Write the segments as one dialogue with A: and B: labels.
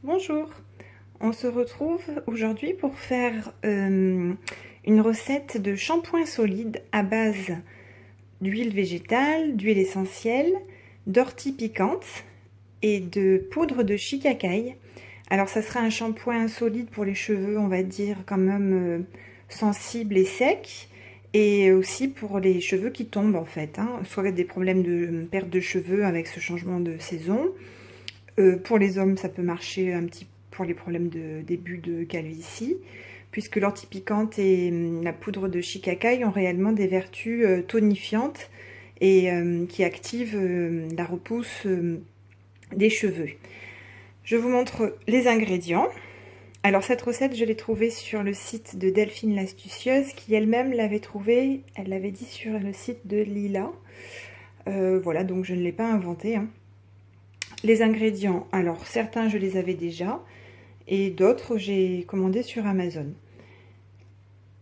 A: Bonjour, on se retrouve aujourd'hui pour faire une recette de shampoing solide à base d'huile végétale, d'huile essentielle, d'ortie piquante et de poudre de shikakai. Alors ça sera un shampoing solide pour les cheveux, on va dire quand même sensibles et secs, et aussi pour les cheveux qui tombent en fait, soit des problèmes de perte de cheveux avec ce changement de saison. Pour les hommes, ça peut marcher un petit peu pour les problèmes de début de calvitie, puisque l'ortie piquante et la poudre de shikakai ont réellement des vertus tonifiantes et qui activent la repousse des cheveux. Je vous montre les ingrédients. Alors cette recette, je l'ai trouvée sur le site de Delphine l'Astucieuse, qui elle-même l'avait trouvée, elle l'avait dit sur le site de Lila. Voilà, donc je ne l'ai pas inventée. Les ingrédients, alors certains je les avais déjà et d'autres j'ai commandé sur Amazon.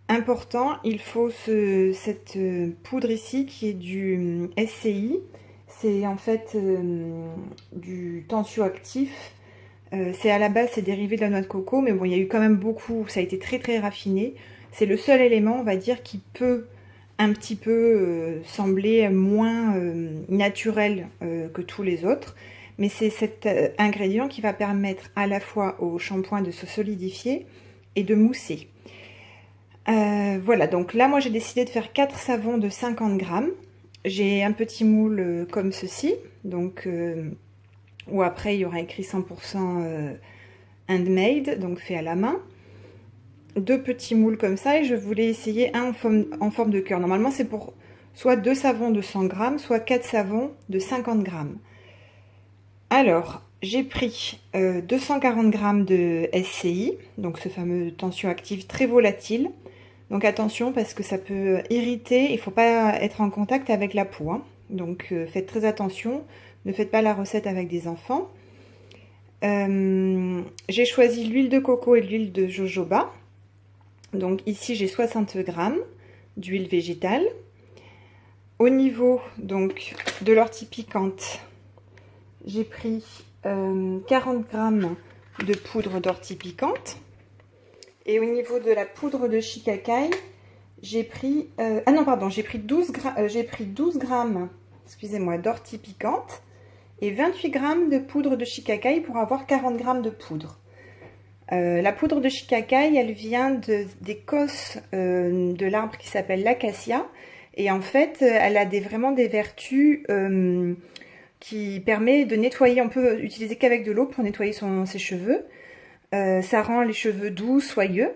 A: Important, il faut cette poudre ici qui est du SCI. C'est en fait du tensioactif. C'est à la base, c'est dérivé de la noix de coco, mais bon, il y a eu quand même beaucoup, ça a été très raffiné. C'est le seul élément, on va dire, qui peut un petit peu sembler moins naturel que tous les autres. Mais c'est cet ingrédient qui va permettre à la fois au shampoing de se solidifier et de mousser. Voilà, donc là, moi, j'ai décidé de faire 4 savons de 50 grammes. J'ai un petit moule comme ceci, donc où après, il y aura écrit 100% handmade, donc fait à la main. 2 petits moules comme ça, et je voulais essayer un en forme de cœur. Normalement, c'est pour soit 2 savons de 100 grammes, soit 4 savons de 50 grammes. Alors, j'ai pris 240 grammes de SCI, donc ce fameux tensioactif très volatile. Donc attention parce que ça peut irriter, il ne faut pas être en contact avec la peau. Donc faites très attention, ne faites pas la recette avec des enfants. J'ai choisi l'huile de coco et l'huile de jojoba. Donc ici j'ai 60 grammes d'huile végétale. Au niveau donc de l'ortie piquante, j'ai pris 40 grammes de poudre d'ortie piquante. Et au niveau de la poudre de shikakai, j'ai pris... j'ai pris 12 grammes, excusez-moi, d'ortie piquante et 28 grammes de poudre de shikakai pour avoir 40 grammes de poudre. La poudre de shikakai, elle vient d'écorce de l'arbre qui s'appelle l'acacia. Et en fait, elle a vraiment des vertus qui permet de nettoyer. On peut utiliser qu'avec de l'eau pour nettoyer ses cheveux. Ça rend les cheveux doux, soyeux.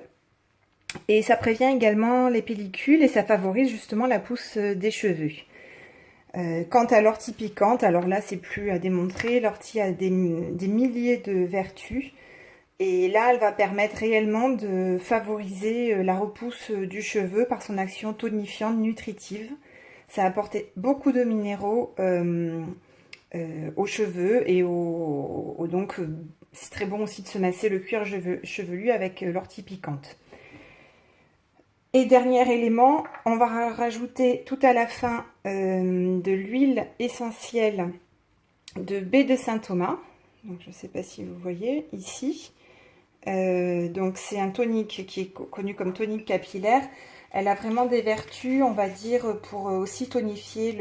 A: Et ça prévient également les pellicules et ça favorise justement la pousse des cheveux. Quant à l'ortie piquante, alors là, c'est plus à démontrer. L'ortie a des milliers de vertus. Et là, elle va permettre réellement de favoriser la repousse du cheveu par son action tonifiante, nutritive. Ça apporte beaucoup de minéraux aux cheveux et donc c'est très bon aussi de se masser le cuir chevelu avec l'ortie piquante. Et dernier élément, on va rajouter tout à la fin de l'huile essentielle de baie de Saint-Thomas. Donc je ne sais pas si vous voyez ici. Donc c'est un tonique qui est connu comme tonique capillaire. Elle a vraiment des vertus, on va dire, pour aussi tonifier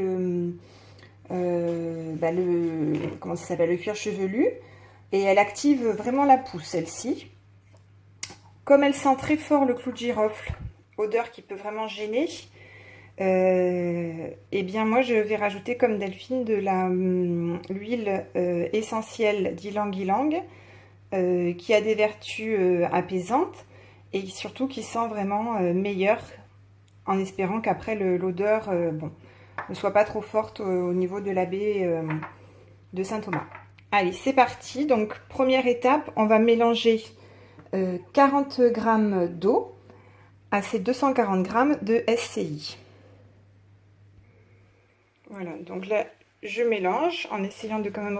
A: comment ça s'appelle, le cuir chevelu. Et elle active vraiment la pousse, celle-ci. Comme elle sent très fort le clou de girofle, odeur qui peut vraiment gêner, et bien moi je vais rajouter comme Delphine de l'huile essentielle d'ylang-ylang, qui a des vertus apaisantes et surtout qui sent vraiment meilleur, en espérant qu'après l'odeur ne soit pas trop forte au niveau de la baie de Saint-Thomas. Allez, c'est parti. Donc première étape, on va mélanger 40 g d'eau à ces 240 g de SCI. Voilà, donc là je mélange en essayant de quand même me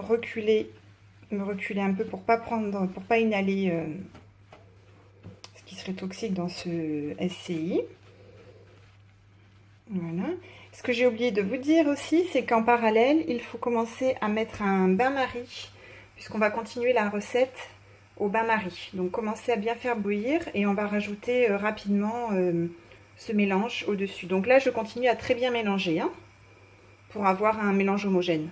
A: reculer un peu pour pas inhaler ce qui serait toxique dans ce SCI. Voilà. Ce que j'ai oublié de vous dire aussi, c'est qu'en parallèle, il faut commencer à mettre un bain-marie, puisqu'on va continuer la recette au bain-marie. Donc commencez à bien faire bouillir et on va rajouter rapidement ce mélange au-dessus. Donc là je continue à très bien mélanger hein, pour avoir un mélange homogène.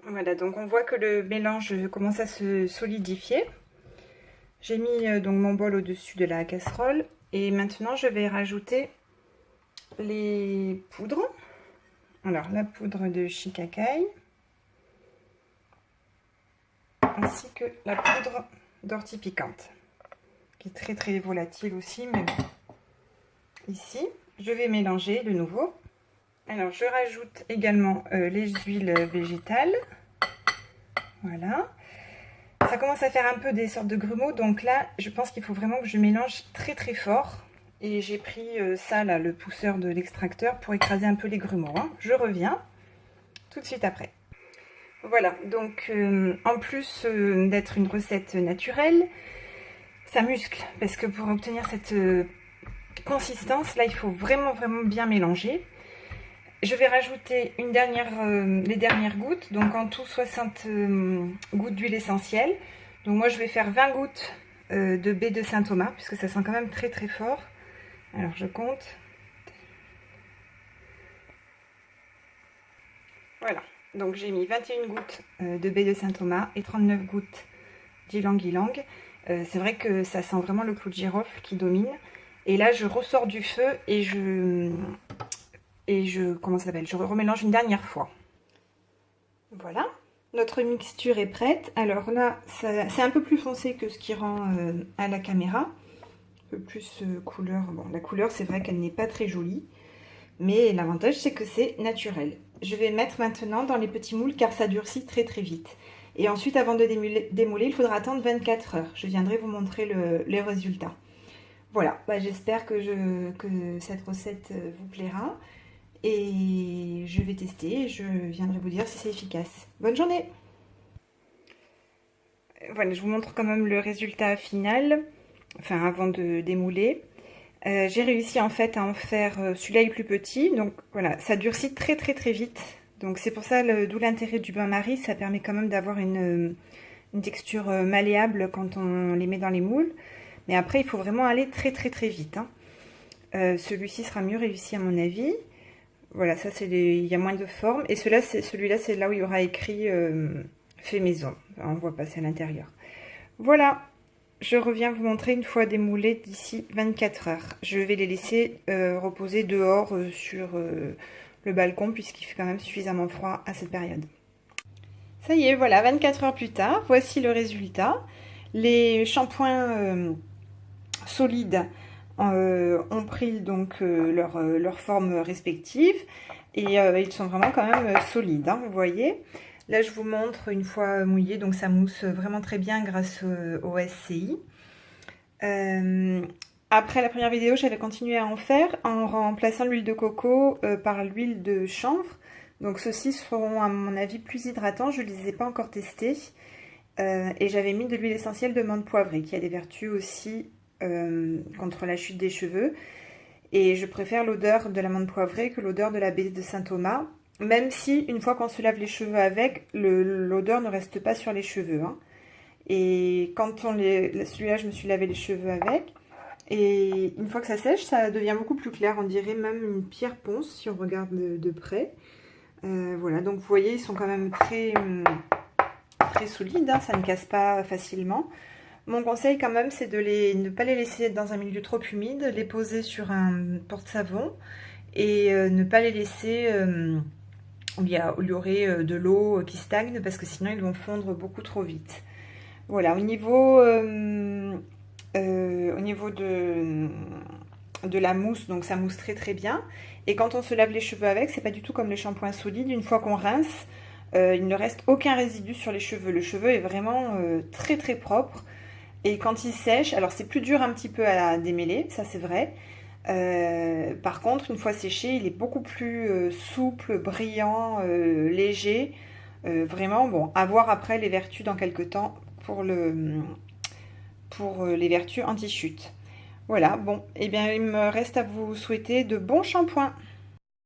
A: Voilà, donc on voit que le mélange commence à se solidifier. J'ai mis donc mon bol au-dessus de la casserole et maintenant je vais rajouter les poudres. Alors la poudre de shikakai ainsi que la poudre d'ortie piquante qui est très volatile aussi, mais bon. Ici je vais mélanger de nouveau. Alors je rajoute également les huiles végétales. Voilà, ça commence à faire un peu des sortes de grumeaux, donc là je pense qu'il faut vraiment que je mélange très fort. Et j'ai pris ça là, le pousseur de l'extracteur, pour écraser un peu les grumeaux hein. Je reviens tout de suite après. Voilà, donc en plus d'être une recette naturelle, ça muscle, parce que pour obtenir cette consistance là il faut vraiment bien mélanger. Je vais rajouter les dernières gouttes, donc en tout 60 gouttes d'huile essentielle. Donc moi je vais faire 20 gouttes de baie de Saint-Thomas, puisque ça sent quand même très fort. Alors je compte. Voilà, donc j'ai mis 21 gouttes de baie de Saint-Thomas et 39 gouttes d'ylang-ylang. C'est vrai que ça sent vraiment le clou de girofle qui domine. Et là je ressors du feu et je remélange une dernière fois. Voilà, notre mixture est prête. Alors là, c'est un peu plus foncé que ce qui rend à la caméra. Un peu plus couleur. Bon, la couleur, c'est vrai qu'elle n'est pas très jolie. Mais l'avantage, c'est que c'est naturel. Je vais mettre maintenant dans les petits moules car ça durcit très vite. Et ensuite, avant de démouler, il faudra attendre 24 heures. Je viendrai vous montrer les résultats. Voilà, bah, j'espère que cette recette vous plaira. Et je vais tester et je viendrai vous dire si c'est efficace. Bonne journée! Voilà, je vous montre quand même le résultat final, enfin avant de démouler. J'ai réussi en fait à en faire, celui-là est plus petit, donc voilà, ça durcit très vite. Donc c'est pour ça, d'où l'intérêt du bain-marie, ça permet quand même d'avoir une texture malléable quand on les met dans les moules. Mais après, il faut vraiment aller très vite. Hein. Celui-ci sera mieux réussi à mon avis. Voilà, ça il y a moins de forme. Et celui-là, c'est là où il y aura écrit fait maison. On voit passer à l'intérieur. Voilà, je reviens vous montrer une fois démoulé d'ici 24 heures. Je vais les laisser reposer dehors sur le balcon puisqu'il fait quand même suffisamment froid à cette période. Ça y est, voilà, 24 heures plus tard, voici le résultat. Les shampoings solides ont pris donc leur forme respective et ils sont vraiment quand même solides, hein, vous voyez. Là je vous montre une fois mouillé, donc ça mousse vraiment très bien grâce au SCI. Après la première vidéo, j'avais continué à en faire en remplaçant l'huile de coco par l'huile de chanvre. Donc ceux-ci seront à mon avis plus hydratants, je ne les ai pas encore testés. Et j'avais mis de l'huile essentielle de menthe poivrée qui a des vertus aussi contre la chute des cheveux, et je préfère l'odeur de la menthe poivrée que l'odeur de la baie de Saint-Thomas, même si une fois qu'on se lave les cheveux avec, l'odeur ne reste pas sur les cheveux, hein. Et quand celui-là je me suis lavé les cheveux avec, et une fois que ça sèche, ça devient beaucoup plus clair, on dirait même une pierre ponce si on regarde de près. Voilà, donc vous voyez, ils sont quand même très solides, hein, ça ne casse pas facilement. Mon conseil quand même, c'est de ne pas les laisser être dans un milieu trop humide, les poser sur un porte-savon et ne pas les laisser où il y aurait de l'eau qui stagne, parce que sinon ils vont fondre beaucoup trop vite. Voilà, au niveau de la mousse, donc ça mousse très bien. Et quand on se lave les cheveux avec, c'est pas du tout comme les shampoings solides. Une fois qu'on rince, il ne reste aucun résidu sur les cheveux. Le cheveu est vraiment très propre. Et quand il sèche, alors c'est plus dur un petit peu à démêler, ça c'est vrai. Par contre, une fois séché, il est beaucoup plus souple, brillant, léger. Vraiment, bon, à voir après les vertus dans quelques temps pour les vertus anti-chute. Voilà, bon, et bien il me reste à vous souhaiter de bons shampoings.